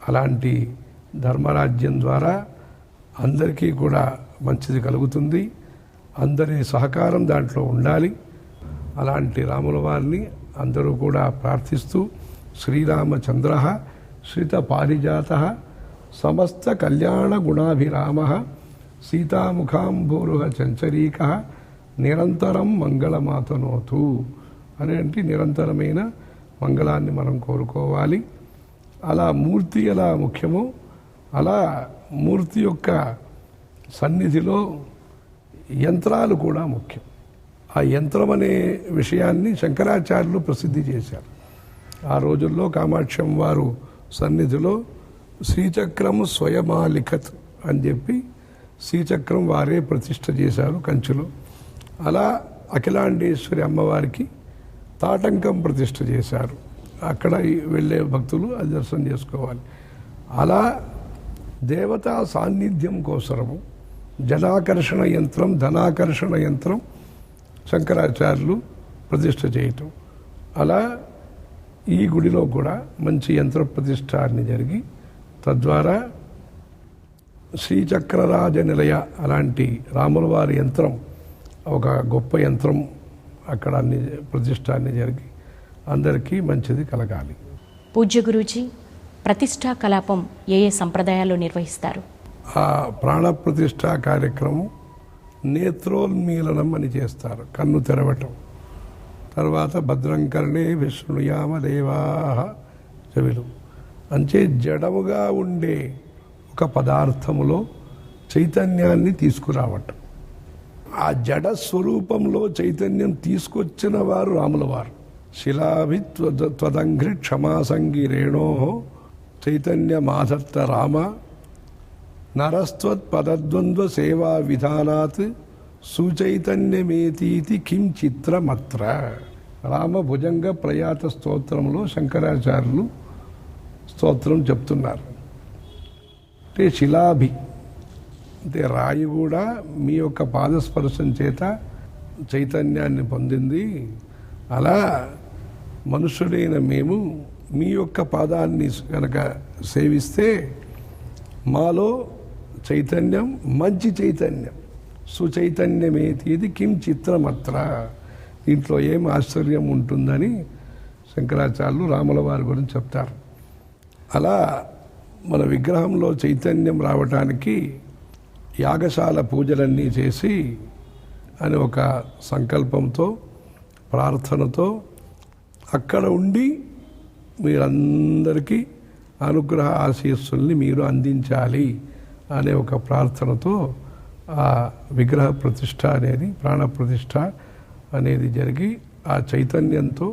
అలాంటి ధర్మరాజ్యం ద్వారా అందరికీ కూడా మంచిది కలుగుతుంది, అందరి సహకారం దాంట్లో ఉండాలి. అలాంటి రాముల వారిని అందరూ కూడా ప్రార్థిస్తూ, శ్రీరామచంద్ర శ్రిత పారిజాత సమస్త కళ్యాణ గుణాభిరామ సీతాముఖాంబోరుహ చంచరీక నిరంతరం మంగళమాతనోతు అనేంటి నిరంతరమైన మంగళాన్ని మనం కోరుకోవాలి. అలా మూర్తి ఎలా ముఖ్యమో అలా మూర్తి యొక్క సన్నిధిలో యంత్రాలు కూడా ముఖ్యం. ఆ యంత్రం అనే విషయాన్ని శంకరాచార్యులు ప్రసిద్ధి చేశారు. ఆ రోజుల్లో కామాక్షం వారు సన్నిధిలో శ్రీచక్రం స్వయమాలిఖత్ అని చెప్పి శ్రీచక్రం వారే ప్రతిష్ఠ చేశారు కంచిలో. అలా అఖిలాండేశ్వరి అమ్మవారికి తాటంకం ప్రతిష్ఠ చేశారు. అక్కడ వెళ్ళే భక్తులు అది దర్శనం చేసుకోవాలి. అలా దేవతా సాన్నిధ్యం కోసరము జనాకర్షణ యంత్రం, ధనాకర్షణ యంత్రం శంకరాచార్యులు ప్రతిష్ఠ చేయటం. అలా ఈ గుడిలో కూడా మంచి యంత్ర ప్రతిష్ఠ అని జరిగి తద్వారా శ్రీచక్రరాజ నిలయ అలాంటి రాముల వారి యంత్రం ఒక గొప్ప యంత్రం అక్కడ అన్ని ప్రతిష్ఠ అన్ని జరిగి అందరికీ మంచిది కలగాలి. పూజ్య గురూజీ, ప్రతిష్టా కలాపం ఏ ఏ సంప్రదాయాల్లో నిర్వహిస్తారు? ఆ ప్రాణ ప్రతిష్ఠా కార్యక్రమం నేత్రోన్మీలనం అని చేస్తారు, కన్ను తెరవటం. తర్వాత భద్రంకర్ణే విష్ణుయామ దేవా చెవిలు అంటే జడముగా ఉండే ఒక పదార్థములో చైతన్యాన్ని తీసుకురావటం. ఆ జడ స్వరూపంలో చైతన్యం తీసుకొచ్చిన వారు రాముల వారు. శిలాభి త్వదంఘ్రి క్షమాసంగి రేణో చైతన్య మాధత్త రామ నరస్త్వత్ పదద్వంద్వ సేవా విధానాత్ సుచైతన్యమేతీతి కిం చిత్రమత్ర. రామ భుజంగ ప్రయాత స్తోత్రంలో శంకరాచార్యులు స్తోత్రం చెప్తున్నారు. అంటే శిలాభి అంటే రాయి కూడా మీ యొక్క పాదస్పర్శం చేత చైతన్యాన్ని పొందింది. అలా మనుషులైన మేము మీ యొక్క పాదాన్ని కనుక సేవిస్తే మాలో చైతన్యం, మంచి చైతన్యం, సుచైతన్యమేతీది కిం చిత్రమత్ర, దీంట్లో ఏం ఆశ్చర్యం ఉంటుందని శంకరాచార్యులు రాముల వారి గురించి చెప్తారు. అలా మన విగ్రహంలో చైతన్యం రావటానికి యాగశాల పూజలన్నీ చేసి అని ఒక సంకల్పంతో, ప్రార్థనతో అక్కడ ఉండి మీరందరికీ అనుగ్రహ ఆశీస్సుల్ని మీరు అందించాలి అనే ఒక ప్రార్థనతో ఆ విగ్రహ ప్రతిష్ఠ అనేది, ప్రాణ ప్రతిష్ఠ అనేది జరిగి ఆ చైతన్యంతో,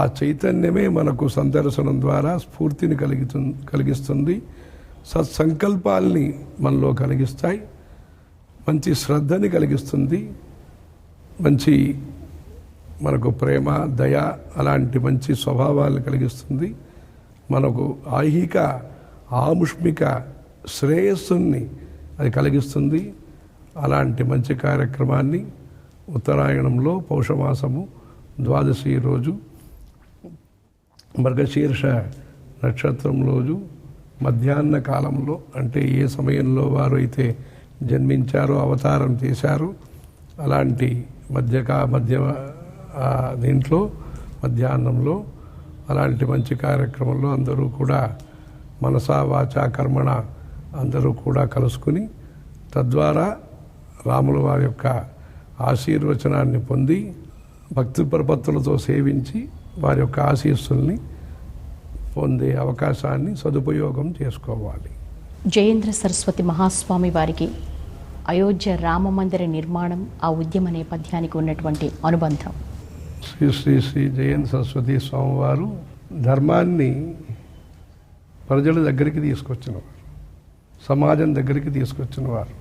ఆ చైతన్యమే మనకు సందర్శనం ద్వారా స్ఫూర్తిని కలిగిస్తుంది, సత్సంకల్పాల్ని మనలో కలిగిస్తాయి, మంచి శ్రద్ధని కలిగిస్తుంది, మంచి మనకు ప్రేమ, దయ అలాంటి మంచి స్వభావాలను కలిగిస్తుంది, మనకు ఐహిక ఆముష్మిక శ్రేయస్సుని అది కలిగిస్తుంది. అలాంటి మంచి కార్యక్రమాన్ని ఉత్తరాయణంలో పౌషమాసము ద్వాదశి రోజు మృగశీర్ష నక్షత్రం రోజు మధ్యాహ్న కాలంలో, అంటే ఏ సమయంలో వారు అయితే జన్మించారో, అవతారం చేశారో అలాంటి మధ్య దీంట్లో మధ్యాహ్నంలో అలాంటి మంచి కార్యక్రమంలో అందరూ కూడా మనసా వాచా కర్మణ అందరూ కూడా కలుసుకుని తద్వారా రాముల వారి యొక్క ఆశీర్వచనాన్ని పొంది భక్తి ప్రపత్తులతో సేవించి వారి యొక్క ఆశీస్సుల్ని పొందే అవకాశాన్ని సదుపయోగం చేసుకోవాలి. జయేంద్ర సరస్వతి మహాస్వామి వారికి అయోధ్య రామ మందిర నిర్మాణం, ఆ ఉద్యమ నేపథ్యానికి ఉన్నటువంటి అనుబంధం. శ్రీ శ్రీ శ్రీ జయేంద్ర సరస్వతి స్వామివారు ధర్మాన్ని ప్రజల దగ్గరికి తీసుకొచ్చినవారు, సమాజం దగ్గరికి తీసుకొచ్చినవారు,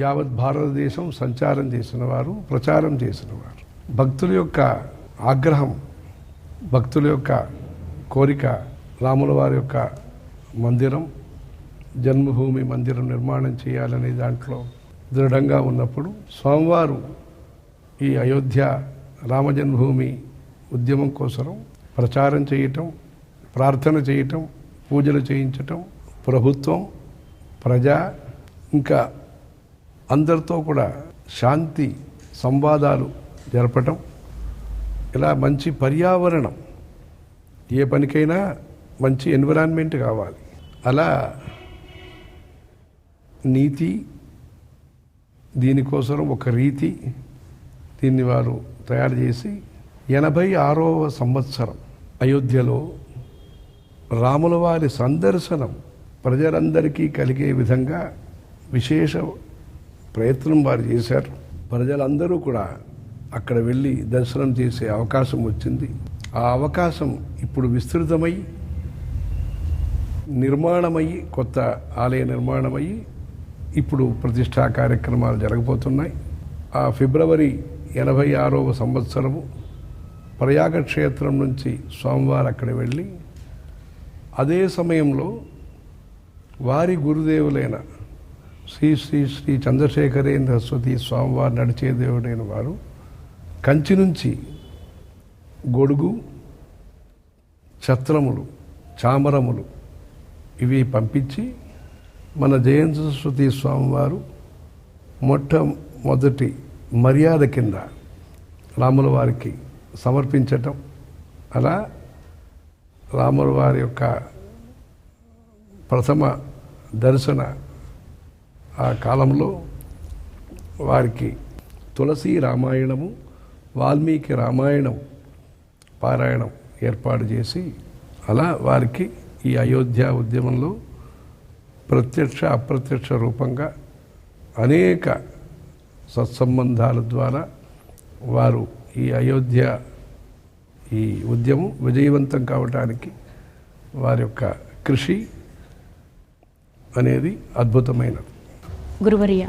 యావత్ భారతదేశం సంచారం చేసినవారు, ప్రచారం చేసినవారు. భక్తుల యొక్క ఆగ్రహం, భక్తుల యొక్క కోరిక రాముల వారి యొక్క మందిరం, జన్మభూమి మందిరం నిర్మాణం చేయాలనే దాంట్లో దృఢంగా ఉన్నప్పుడు స్వామివారు ఈ అయోధ్య రామజన్మభూమి ఉద్యమం కోసం ప్రచారం చేయటం, ప్రార్థన చేయటం, పూజలు చేయించటం, ప్రభుత్వం, ప్రజ ఇంకా అందరితో కూడా శాంతి సంవాదాలు జరపటం, ఇలా మంచి పర్యావరణం, ఏ పనికైనా మంచి ఎన్విరాన్మెంట్ కావాలి. అలా నీతి, దీనికోసం ఒక రీతి, దీన్ని వారు తయారు చేసి 86వ సంవత్సరం అయోధ్యలో రాముల వారి సందర్శనం ప్రజలందరికీ కలిగే విధంగా విశేష ప్రయత్నం వారు చేశారు. ప్రజలందరూ కూడా అక్కడ వెళ్ళి దర్శనం చేసే అవకాశం వచ్చింది. ఆ అవకాశం ఇప్పుడు విస్తృతమై నిర్మాణమయ్యి, కొత్త ఆలయ నిర్మాణమయ్యి ఇప్పుడు ప్రతిష్టా కార్యక్రమాలు జరగబోతున్నాయి. ఆ ఫిబ్రవరి 86వ సంవత్సరము ప్రయాగ క్షేత్రం నుంచి స్వామివారు అక్కడ వెళ్ళి అదే సమయంలో వారి గురుదేవులైన శ్రీ శ్రీ శ్రీ చంద్రశేఖరేంద్ర సరస్వతి స్వామివారు నడిచే దేవుడైన వారు కంచి నుంచి గొడుగు, ఛత్రములు, చామరములు ఇవి పంపించి మన జయంత సరస్వతి స్వామివారు మొట్టమొదటి మర్యాద కింద రాముల వారికి సమర్పించటం, అలా రాముల వారి యొక్క ప్రథమ దర్శన ఆ కాలంలో వారికి తులసి రామాయణము, వాల్మీకి రామాయణం పారాయణం ఏర్పాటు చేసి అలా వారికి ఈ అయోధ్య ఉద్యమంలో ప్రత్యక్ష అప్రత్యక్ష రూపంగా అనేక సత్సంబంధాల ద్వారా వారు ఈ అయోధ్య ఈ ఉద్యమం విజయవంతం కావడానికి వారి యొక్క కృషి అనేది అద్భుతమైనది. గురువర్య,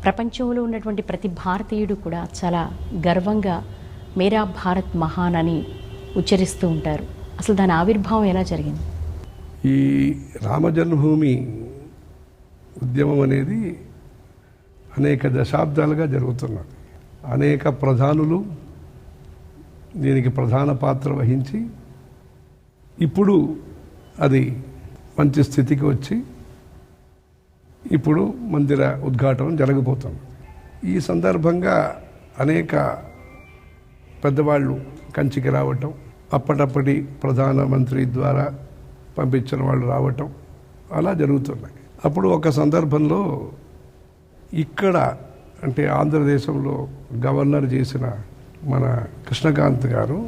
ప్రపంచంలో ఉన్నటువంటి ప్రతి భారతీయుడు కూడా చాలా గర్వంగా మేరా భారత్ మహాన్ అని ఉచ్చరిస్తూ ఉంటారు. అసలు దాని ఆవిర్భావం ఎలా జరిగింది? ఈ రామజన్మభూమి ఉద్యమం అనేది అనేక దశాబ్దాలుగా జరుగుతున్నది. అనేక ప్రధానులు దీనికి ప్రధాన పాత్ర వహించి ఇప్పుడు అది మంచి స్థితికి వచ్చి ఇప్పుడు మందిర ఉద్ఘాటన జరగబోతుంది. ఈ సందర్భంగా అనేక పెద్దవాళ్ళు కంచికి రావటం, అప్పటప్పటి ప్రధానమంత్రి ద్వారా పంపించిన వాళ్ళు రావటం అలా జరుగుతున్నాయి. అప్పుడు ఒక సందర్భంలో ఇక్కడ అంటే ఆంధ్రదేశంలో గవర్నర్ చేసిన మన కృష్ణకాంత్ గారు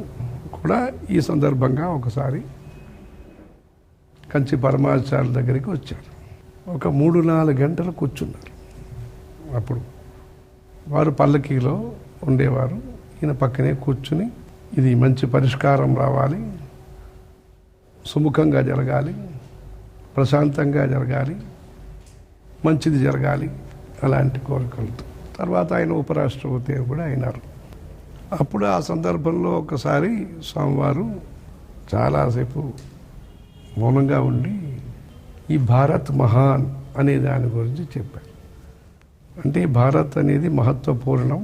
కూడా ఈ సందర్భంగా ఒకసారి కంచి పరమాచార్యుల దగ్గరికి వచ్చారు. ఒక 3-4 గంటలు కూర్చున్నారు. అప్పుడు వారు పల్లకీలో ఉండేవారు, ఈయన పక్కనే కూర్చుని ఇది మంచి పరిష్కారం రావాలి, సుముఖంగా జరగాలి, ప్రశాంతంగా జరగాలి, మంచిది జరగాలి అలాంటి కోరికలతో. తర్వాత ఆయన ఉపరాష్ట్రపతి కూడా అయినారు. అప్పుడు ఆ సందర్భంలో ఒకసారి స్వామివారు చాలాసేపు మౌనంగా ఉండి ఈ భారత్ మహాన్ అనే దాని గురించి చెప్పారు. అంటే భారత్ అనేది మహత్వపూర్ణం,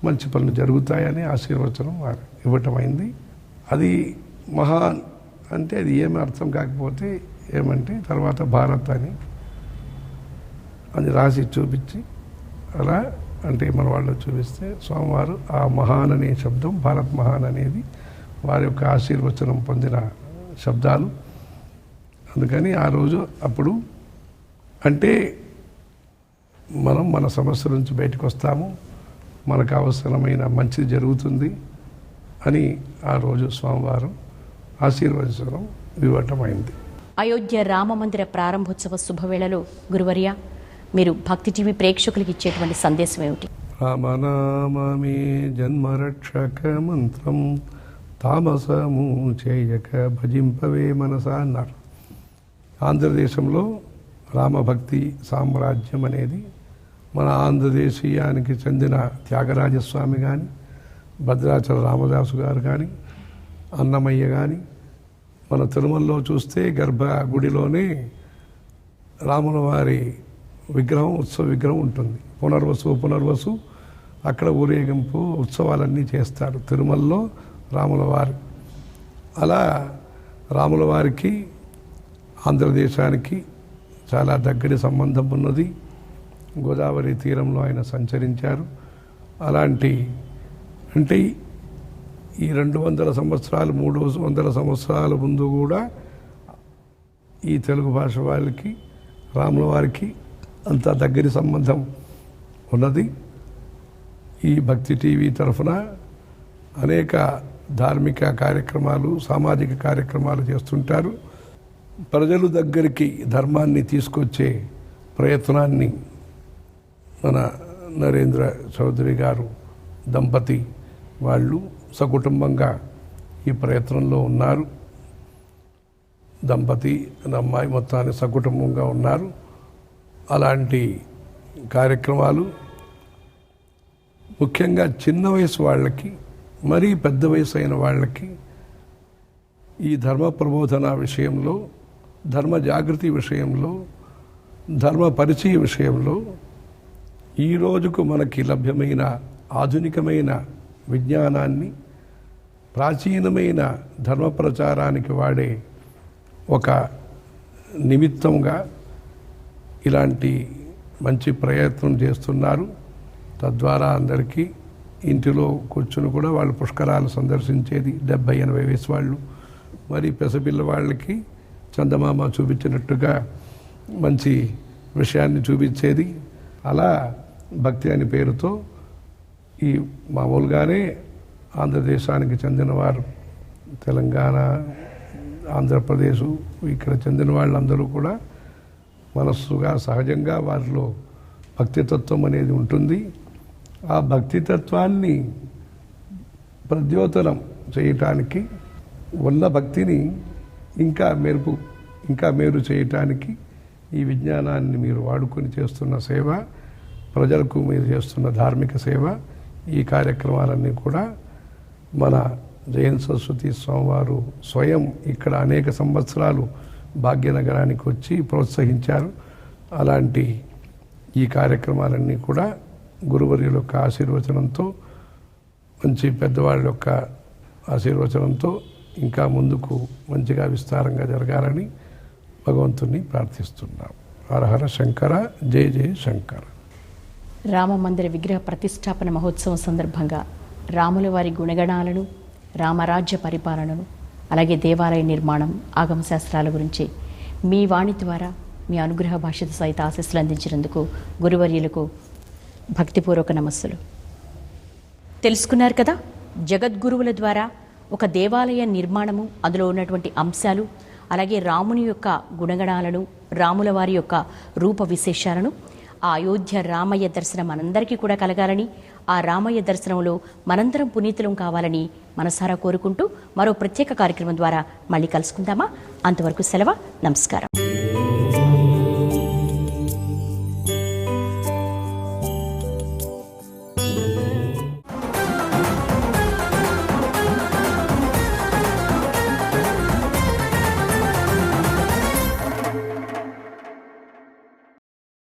మంచి పనులు జరుగుతాయని ఆశీర్వచనం వారు ఇవ్వటం అయింది. అది మహాన్ అంటే అది ఏమి అర్థం కాకపోతే ఏమంటే తర్వాత భారత్ అని అది రాసి చూపించి అలా అంటే మన వాళ్ళు చూపిస్తే స్వామివారు ఆ మహాన్ అనే శబ్దం భారత్ మహాన్ అనేది వారి యొక్క ఆశీర్వచనం పొందిన శబ్దాలు. అందుకని ఆ రోజు అప్పుడు అంటే మనం మన సమస్య నుంచి బయటకు వస్తాము, మనకు అవసరమైన మంచిది జరుగుతుంది అని ఆ రోజు స్వామివారు ఆశీర్వచనం ఇవ్వటం అయింది. అయోధ్య రామమందిర ప్రారంభోత్సవ శుభవేళలో గురువర్య మీరు భక్తి టీవీ ప్రేక్షకులకు ఇచ్చేటువంటి సందేశం ఏమిటి? రామనామమే జన్మరక్షక మంత్రం తామసము చేయక భజింపవే మనసా అన్నారు. ఆంధ్రదేశంలో రామభక్తి సామ్రాజ్యం అనేది మన ఆంధ్రదేశీయానికి చెందిన త్యాగరాజస్వామి కానీ, భద్రాచల రామదాసు గారు కానీ, అన్నమయ్య కానీ, మన తిరుమలలో చూస్తే గర్భగుడిలోనే రాముల వారి విగ్రహం, ఉత్సవ విగ్రహం ఉంటుంది. పునర్వసు అక్కడ ఊరేగింపు ఉత్సవాలన్నీ చేస్తారు తిరుమలలో రాముల వారు. అలా రాముల వారికి ఆంధ్రదేశానికి చాలా దగ్గరి సంబంధం ఉన్నది. గోదావరి తీరంలో ఆయన సంచరించారు. అలాంటి అంటే ఈ 200 సంవత్సరాలు 300 సంవత్సరాల ముందు కూడా ఈ తెలుగు భాష వాళ్ళకి రాముల వారికి అంత దగ్గరి సంబంధం ఉన్నది. ఈ భక్తి టీవీ తరఫున అనేక ధార్మిక కార్యక్రమాలు, సామాజిక కార్యక్రమాలు చేస్తుంటారు. ప్రజల దగ్గరికి ధర్మాన్ని తీసుకొచ్చే ప్రయత్నాన్ని మన నరేంద్ర చౌదరి గారు దంపతి వాళ్ళు సకుటుంబంగా ఈ ప్రయత్నంలో ఉన్నారు. దంపతి అమ్మాయి మొత్తాన్ని సకుటుంబంగా ఉన్నారు. అలాంటి కార్యక్రమాలు ముఖ్యంగా చిన్న వయసు వాళ్ళకి, మరీ పెద్ద వయసు అయిన వాళ్ళకి ఈ ధర్మ ప్రబోధన విషయంలో, ధర్మ జాగృతి విషయంలో, ధర్మ పరిచయ విషయంలో ఈ రోజుకు మనకి లభ్యమైన ఆధునికమైన విజ్ఞానాన్ని ప్రాచీనమైన ధర్మ ప్రచారానికి వాడే ఒక నిమిత్తంగా ఇలాంటి మంచి ప్రయత్నం చేస్తున్నారు. తద్వారా అందరికీ ఇంటిలో కూర్చుని కూడా వాళ్ళు పుష్కరాలు సందర్శించేది 70-80 వయసు వాళ్ళు, మరి పెసపిల్ల వాళ్ళకి చందమామ చూపించినట్టుగా మంచి విషయాన్ని చూపించేది. అలా భక్తి అని పేరుతో ఈ మామూలుగానే ఆంధ్రదేశానికి చెందినవారు, తెలంగాణ, ఆంధ్రప్రదేశ్ ఇక్కడ చెందిన వాళ్ళందరూ కూడా మనస్సుగా సహజంగా వారిలో భక్తితత్వం అనేది ఉంటుంది. ఆ భక్తితత్వాన్ని ప్రద్యోతనం చేయటానికి, ఉన్న భక్తిని ఇంకా మేలు చేయటానికి ఈ విజ్ఞానాన్ని మీరు వాడుకొని చేస్తున్న సేవ, ప్రజలకు మీరు చేస్తున్న ధార్మిక సేవ, ఈ కార్యక్రమాలన్నీ కూడా మన జయంత్ సరస్వతి స్వామివారు స్వయం ఇక్కడ అనేక సంవత్సరాలు భాగ్యనగరానికి వచ్చి ప్రోత్సహించారు. అలాంటి ఈ కార్యక్రమాలన్నీ కూడా గురువర్యుల యొక్క ఆశీర్వచనంతో, మంచి పెద్దవాళ్ళ యొక్క ఆశీర్వచనంతో ఇంకా ముందుకు మంచిగా విస్తారంగా జరగాలని భగవంతుని ప్రార్థిస్తున్నాం. హర హర శంకర, జయ జయ శంకర. రామ మందిర విగ్రహ ప్రతిష్టాపన మహోత్సవం సందర్భంగా రాముల వారి గుణగణాలను, రామరాజ్య పరిపాలనను, అలాగే దేవాలయ నిర్మాణం, ఆగమ శాస్త్రాల గురించి మీ వాణి ద్వారా మీ అనుగ్రహ భాషతో సహిత ఆశీస్సులు అందించినందుకు గురువర్యులకు భక్తిపూర్వక నమస్సులు. తెలుసుకున్నారు కదా, జగద్గురువుల ద్వారా ఒక దేవాలయ నిర్మాణము, అందులో ఉన్నటువంటి అంశాలు, అలాగే రాముని యొక్క గుణగణాలను, రాముల వారి యొక్క రూప విశేషాలను, ఆ అయోధ్య రామయ్య దర్శనం మనందరికీ కూడా కలగాలని, ఆ రామయ్య దర్శనంలో మనందరం పునీతులం కావాలని మనసారా కోరుకుంటూ మరో ప్రత్యేక కార్యక్రమం ద్వారా మళ్ళీ కలుసుకుందామా? అంతవరకు సెలవు. నమస్కారం.